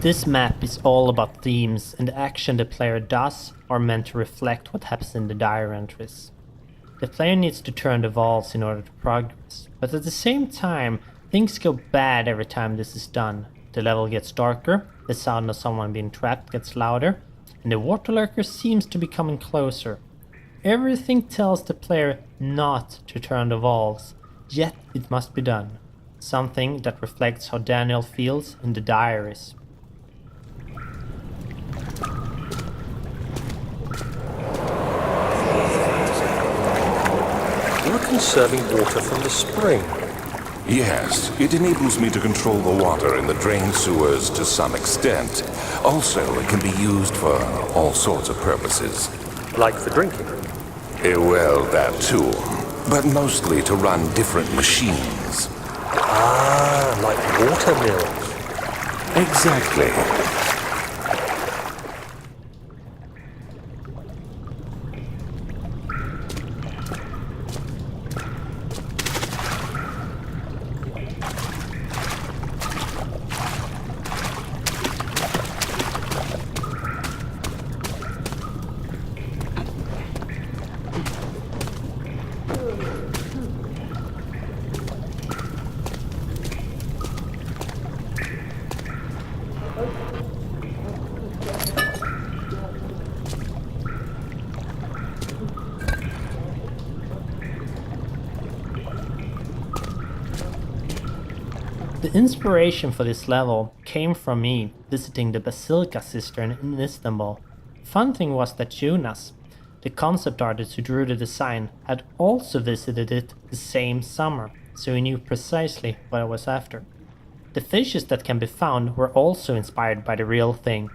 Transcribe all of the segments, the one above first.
This map is all about themes, and the action the player does are meant to reflect what happens in the diary entries. The player needs to turn the valves in order to progress, but at the same time, things go bad every time this is done. The level gets darker, the sound of someone being trapped gets louder, and the water lurker seems to be coming closer. Everything tells the player not to turn the valves, yet it must be done. Something that reflects how Daniel feels in the diaries. You're conserving water from the spring. Yes, it enables me to control the water in the drain sewers to some extent. Also, it can be used for all sorts of purposes. Like for drinking? Well, that too. But mostly to run different machines. Ah, like water mills. Exactly. The inspiration for this level came from me visiting the Basilica Cistern in Istanbul. Fun thing was that Jonas, the concept artist who drew the design, had also visited it the same summer, so he knew precisely what I was after. The fishes that can be found were also inspired by the real thing.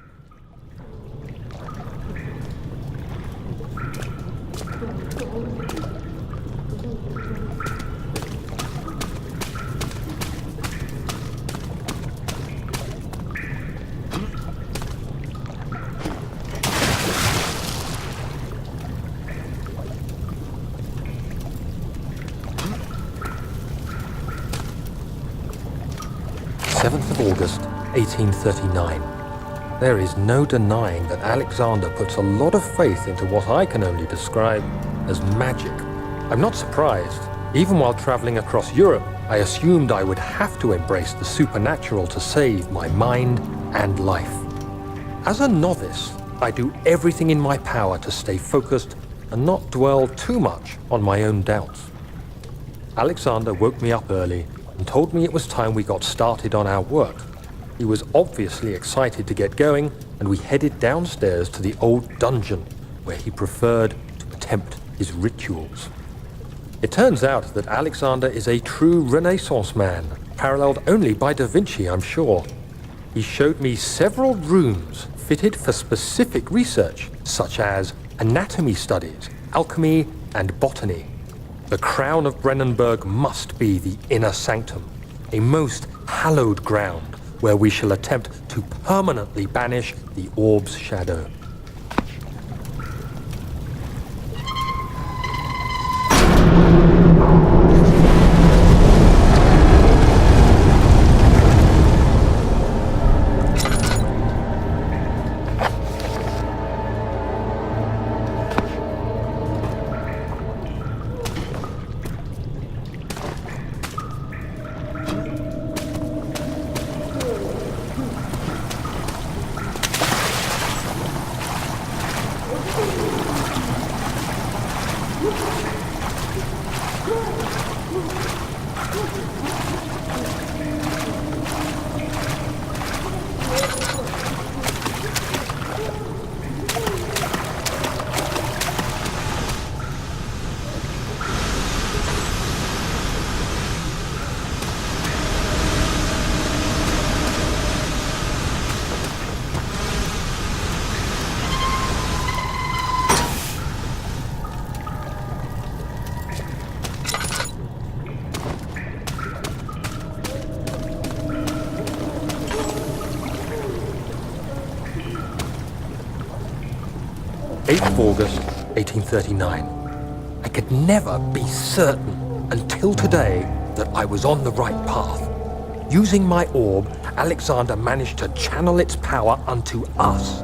August 1839. There is no denying that Alexander puts a lot of faith into what I can only describe as magic. I'm not surprised. Even while traveling across Europe, I assumed I would have to embrace the supernatural to save my mind and life. As a novice, I do everything in my power to stay focused and not dwell too much on my own doubts. Alexander woke me up early and told me it was time we got started on our work. He was obviously excited to get going, and we headed downstairs to the old dungeon where he preferred to attempt his rituals. It turns out that Alexander is a true Renaissance man, paralleled only by Da Vinci, I'm sure. He showed me several rooms fitted for specific research, such as anatomy studies, alchemy, and botany. The crown of Brennenburg must be the inner sanctum, a most hallowed ground where we shall attempt to permanently banish the orb's shadow. August 1839. I could never be certain until today that I was on the right path. Using my orb, Alexander managed to channel its power unto us.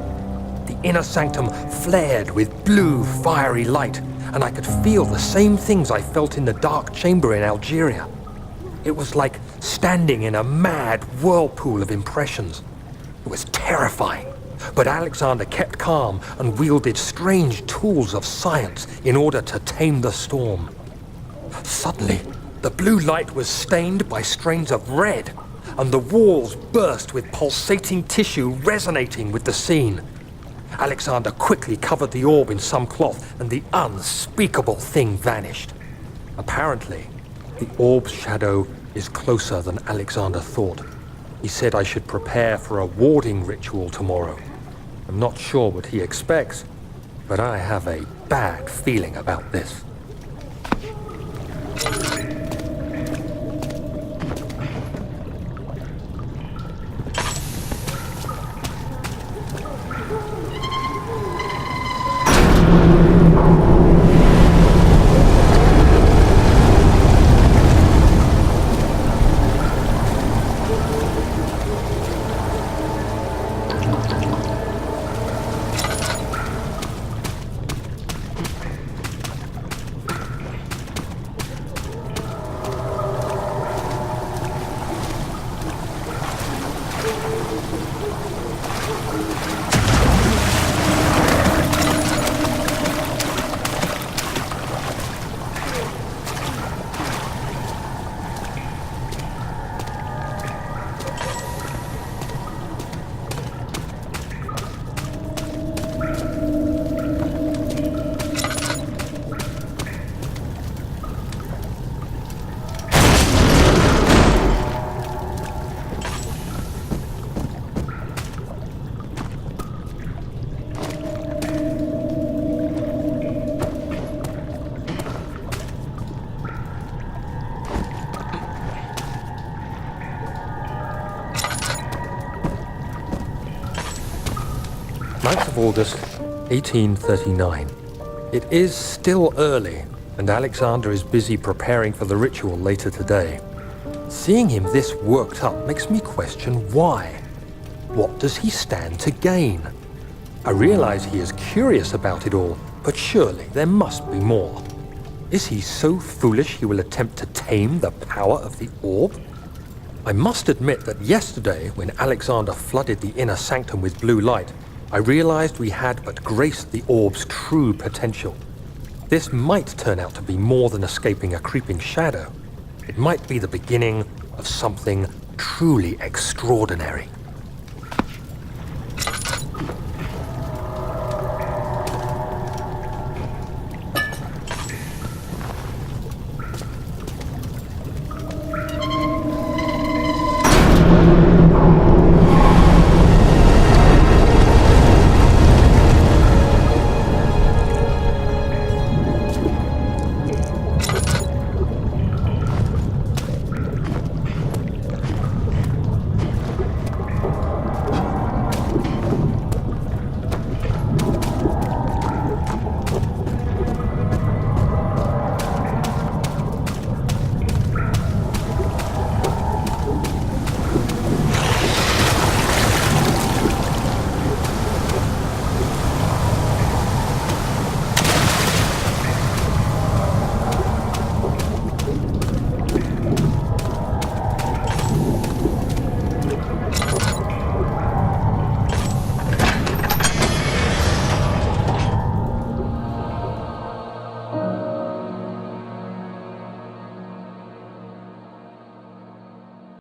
The inner sanctum flared with blue, fiery light, and I could feel the same things I felt in the dark chamber in Algeria. It was like standing in a mad whirlpool of impressions. It was terrifying, but Alexander kept calm and wielded strange tools of science in order to tame the storm. Suddenly, the blue light was stained by strains of red, and the walls burst with pulsating tissue resonating with the scene. Alexander quickly covered the orb in some cloth, and the unspeakable thing vanished. Apparently, the orb's shadow is closer than Alexander thought. He said I should prepare for a warding ritual tomorrow. I'm not sure what he expects, but I have a bad feeling about this. August 1839. It is still early, and Alexander is busy preparing for the ritual later today. Seeing him this worked up makes me question why. What does he stand to gain? I realize he is curious about it all, but surely there must be more. Is he so foolish he will attempt to tame the power of the orb? I must admit that yesterday, when Alexander flooded the inner sanctum with blue light, I realized we had but graced the orb's true potential. This might turn out to be more than escaping a creeping shadow. It might be the beginning of something truly extraordinary.